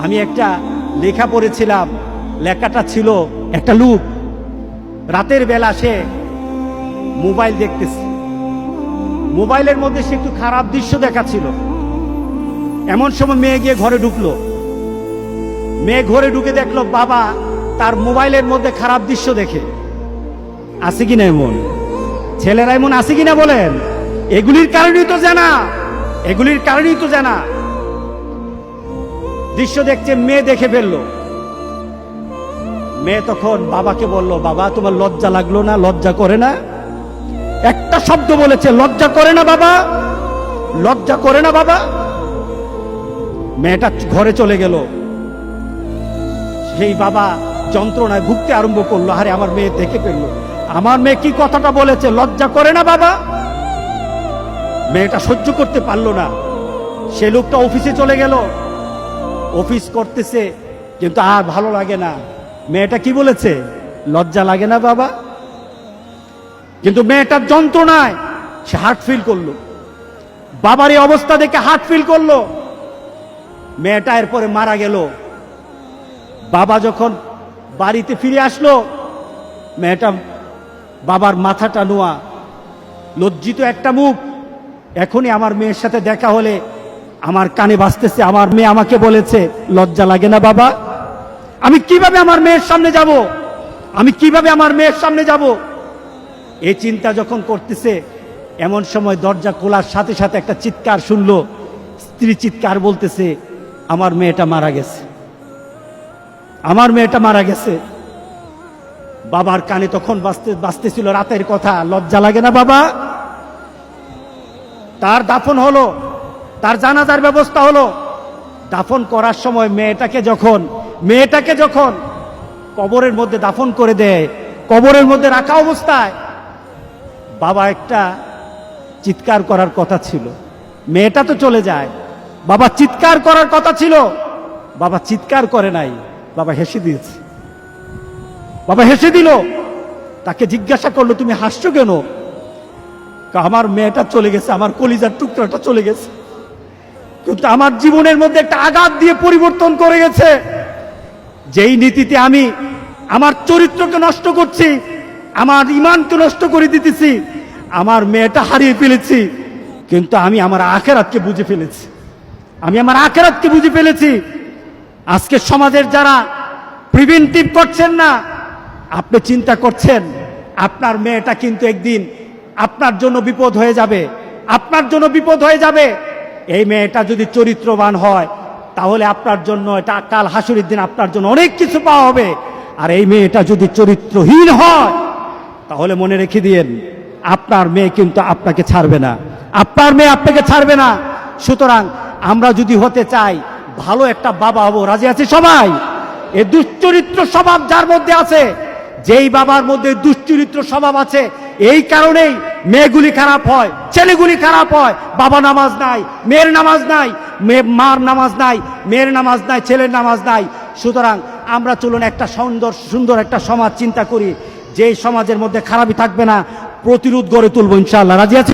আমি একটা লেখা পড়েছিলাম, লেখাটা ছিল একটা লোক রাতের বেলা সে মোবাইল দেখতেছে, মোবাইলের মধ্যে সে একটু খারাপ দৃশ্য দেখাচ্ছিল। এমন সময় মেয়ে গিয়ে ঘরে ঢুকলো, মেয়ে ঘরে ঢুকে দেখলো বাবা তার মোবাইলের মধ্যে খারাপ দৃশ্য দেখে। আছে কিনা এমন ছেলেরা, এমন আছে কিনা বলেন? এগুলির কারণেই তো জানা, এগুলির কারণেই তো জানা। দৃশ্য দেখছে, মেয়ে দেখে ফেললো। মেয়ে তখন বাবাকে বলল, বাবা তোমার লজ্জা লাগলো না? লজ্জা করে না? একটা শব্দ বলেছে, লজ্জা করে না বাবা, লজ্জা করে না বাবা। মেয়েটা ঘরে চলে গেল। সেই বাবা যন্ত্রণায় ভুগতে আরম্ভ করলো, আরে আমার মেয়ে দেখে ফেললো, আমার মেয়ে কি কথাটা বলেছে, লজ্জা করে না বাবা। মেয়েটা সহ্য করতে পারলো না। সে লোকটা অফিসে চলে গেল, অফিস করতেছে, কিন্তু আর ভালো লাগে না। মেয়েটা কি বলেছে, লজ্জা লাগে না বাবা। কিন্তু মেয়েটার যন্ত্রণায় সে হার্ট ফিল করলো, বাবার এই অবস্থা দেখে হার্ট ফিল করলো। মেয়েটা এরপরে মারা গেল। বাবা যখন বাড়িতে ফিরে আসলো, মেয়েটা বাবার মাথাটা নোয়া, লজ্জিত একটা মুখ। এখনই আমার মেয়ের সাথে দেখা হলে আমার কানে বাজতেছে, আমার মেয়ে আমাকে বলেছে লজ্জা লাগে না বাবা। আমি কিভাবে আমার মেয়ের সামনে যাব, আমি কিভাবে আমার মেয়ের সামনে যাব? এই চিন্তা যখন করতেছে, এমন সময় দরজা খোলার সাথে সাথে একটা চিৎকার শুনলো। স্ত্রী চিৎকার বলতেছে, আমার মেয়েটা মারা গেছে, আমার মেয়েটা মারা গেছে। বাবার কানে তখন বাজতেছিল রাতের কথা, লজ্জা লাগে না বাবা। তার দাফন হলো, তার জানাজার ব্যবস্থা হলো। দাফন করার সময় মেয়েটাকে যখন কবরের মধ্যে দাফন করে দেয়, কবরের মধ্যে রাখা অবস্থায় বাবা একটা চিৎকার করার কথা ছিল। মেয়েটা তো চলে যায়, বাবা চিৎকার করার কথা ছিল, বাবা চিৎকার করে নাই, বাবা হেসে দিয়েছে। বাবা হেসে দিল। তাকে জিজ্ঞাসা করলো, তুমি হাসছো কেন? আমার মেয়েটা চলে গেছে, আমার কলিজার টুকরাটা চলে গেছে, কিন্তু আমার জীবনের মধ্যে একটা আঘাত দিয়ে পরিবর্তন করে গেছে। যেই নীতিতে আমি আমার চরিত্রকে নষ্ট করছি, আমার ঈমানকে নষ্ট করে দিতেছি, আমার মেয়েটা হারিয়ে ফেলেছি, কিন্তু আমি আমার আখিরাতকে বুঝে ফেলেছি, আমি আমার আখিরাতকে বুঝে ফেলেছি। আজকে সমাজের যারা প্রিভেন্টিভ করছেন না, আপনি চিন্তা করছেন আপনার মেয়েটা কিন্তু একদিন আপনার জন্য বিপদ হয়ে যাবে, আপনার জন্য বিপদ হয়ে যাবে। এই মেয়েটা যদি চরিত্রবান হয়, তাহলে আপনার জন্য এটা কাল হাসুরের দিন আপনার জন্য অনেক কিছু পাওয়া হবে। আর এই মেয়েটা যদি চরিত্রহীন হয়, তাহলে মনে রেখে দিয়েন, আপনার মেয়ে কিন্তু আপনাকে ছাড়বে না, আপনার মেয়ে আপনাকে ছাড়বে না। সুতরাং আমরা যদি হতে চাই ভালো একটা বাবা হবো, রাজি আছি সবাই? এই দুশ্চরিত্র স্বভাব যার মধ্যে আছে, যেই বাবার মধ্যে দুশ্চরিত্র স্বভাব আছে, এই কারণেই মেয়েগুলি খারাপ হয়, ছেলেগুলি খারাপ হয়। বাবা নামাজ নাই, মেয়ের নামাজ নাই, মার নামাজ নাই, মেয়ের নামাজ নাই, ছেলের নামাজ নাই। সুতরাং আমরা চলুন একটা সুন্দর একটা সমাজ চিন্তা করি, যে সমাজের মধ্যে খারাপই থাকবে না, প্রতিরোধ গড়ে তুলবো ইনশাআল্লাহ। রাজি আছি?